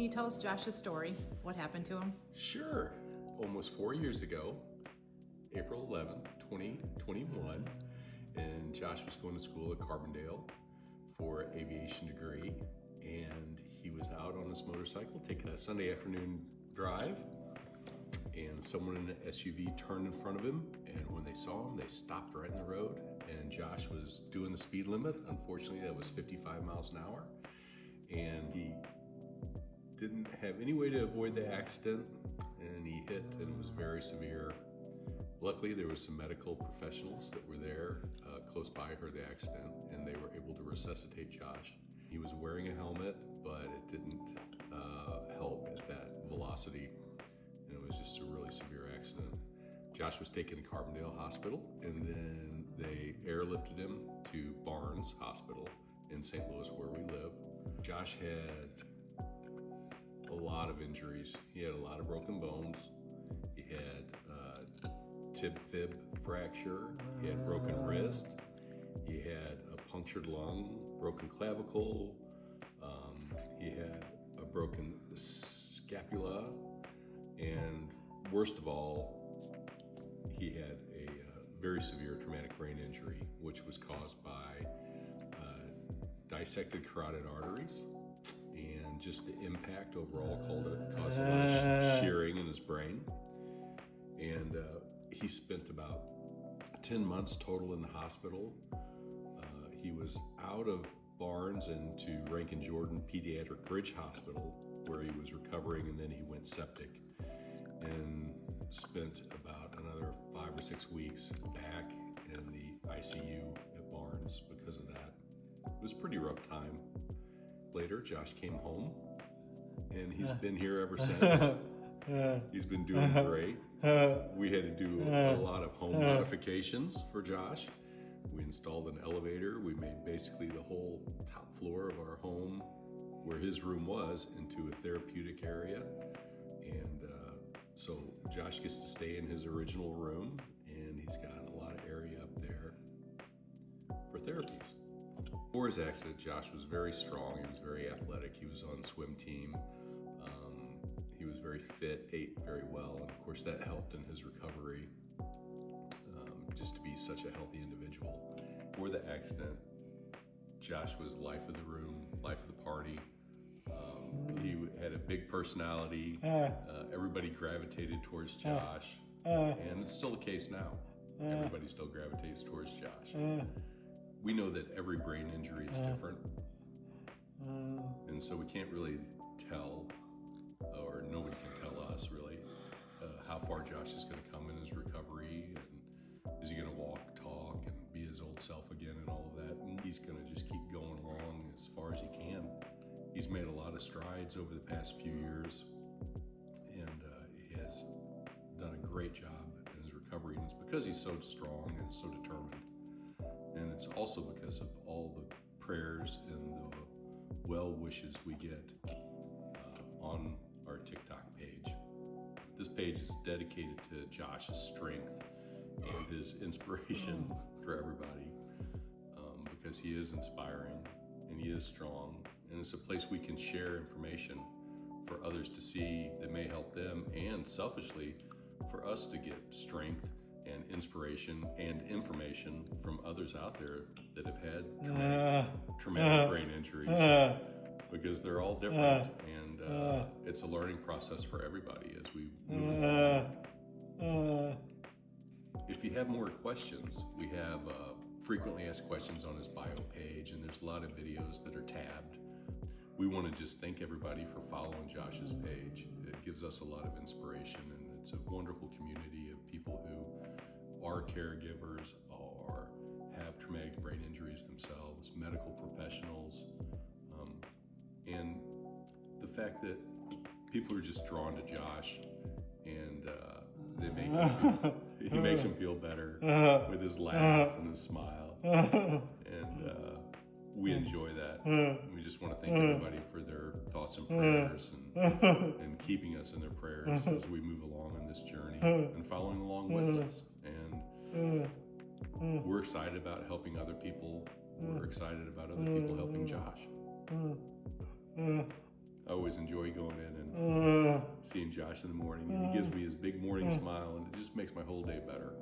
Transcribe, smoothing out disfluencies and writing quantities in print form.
can you tell us Josh's story? What happened to him? Sure. Almost 4 years ago, April 11th, 2021, and Josh was going to school at Carbondale for an aviation degree, and he was out on his motorcycle taking a Sunday afternoon drive, and someone in an SUV turned in front of him, and when they saw him, they stopped right in the road, and Josh was doing the speed limit. Unfortunately, that was 55 miles an hour, and he didn't have any way to avoid the accident, and he hit, and it was very severe. Luckily, there were some medical professionals that were there close by, heard the accident, and they were able to resuscitate Josh. He was wearing a helmet, but it didn't help at that velocity, and it was just a really severe accident. Josh was taken to Carbondale Hospital, and then they airlifted him to Barnes Hospital in St. Louis, where we live. Josh had a lot of injuries. He had a lot of broken bones. He had tib-fib fracture. He had broken wrist. He had a punctured lung, broken clavicle. He had a broken scapula. And worst of all, he had a very severe traumatic brain injury, which was caused by dissected carotid arteries. And just the impact overall caused a lot of shearing in his brain. And he spent about 10 months total in the hospital. He was out of Barnes and to Rankin Jordan Pediatric Bridge Hospital, where he was recovering, and then he went septic and spent about another 5 or 6 weeks back in the ICU at Barnes because of that. It was a pretty rough time. Later, Josh came home, and he's been here ever since. He's been doing great. We had to do a lot of home modifications for Josh. We installed an elevator. We made basically the whole top floor of our home, where his room was, into a therapeutic area. And so Josh gets to stay in his original room, and he's got a lot of area up there for therapies. Before his accident, Josh was very strong. He was very athletic. He was on the swim team. He was very fit, ate very well, and of course that helped in his recovery, just to be such a healthy individual. Before the accident, Josh was life of the room, life of the party. He had a big personality. Everybody gravitated towards Josh, and it's still the case now. Everybody still gravitates towards Josh. We know that every brain injury is different, and so we can't really tell, or nobody can tell us really, how far Josh is going to come in his recovery, and is he going to walk, talk, and be his old self again, and all of that. And he's going to just keep going along as far as he can. He's made a lot of strides over the past few years, and he has done a great job in his recovery, and it's because he's so strong and so determined. And it's also because of all the prayers and the well wishes we get on our TikTok page. This page is dedicated to Josh's strength and his inspiration for everybody, because he is inspiring and he is strong, and it's a place we can share information for others to see that may help them, and selfishly for us to get strength and inspiration and information from others out there that have had traumatic brain injuries, because they're all different, and it's a learning process for everybody as we move along. If you have more questions, we have frequently asked questions on his bio page, and there's a lot of videos that are tabbed. We want to just thank everybody for following Josh's page. It gives us a lot of inspiration, and it's a wonderful community of people who are caregivers or have traumatic brain injuries themselves, medical professionals, and the fact that people are just drawn to Josh, and he makes him feel better with his laugh and his smile, and we enjoy that. We just want to thank everybody for their thoughts and prayers, and keeping us in their prayers as we move along on this journey and following along with us. And we're excited about helping other people. We're excited about other people helping Josh. I always enjoy going in and seeing Josh in the morning. And he gives me his big morning smile, and it just makes my whole day better.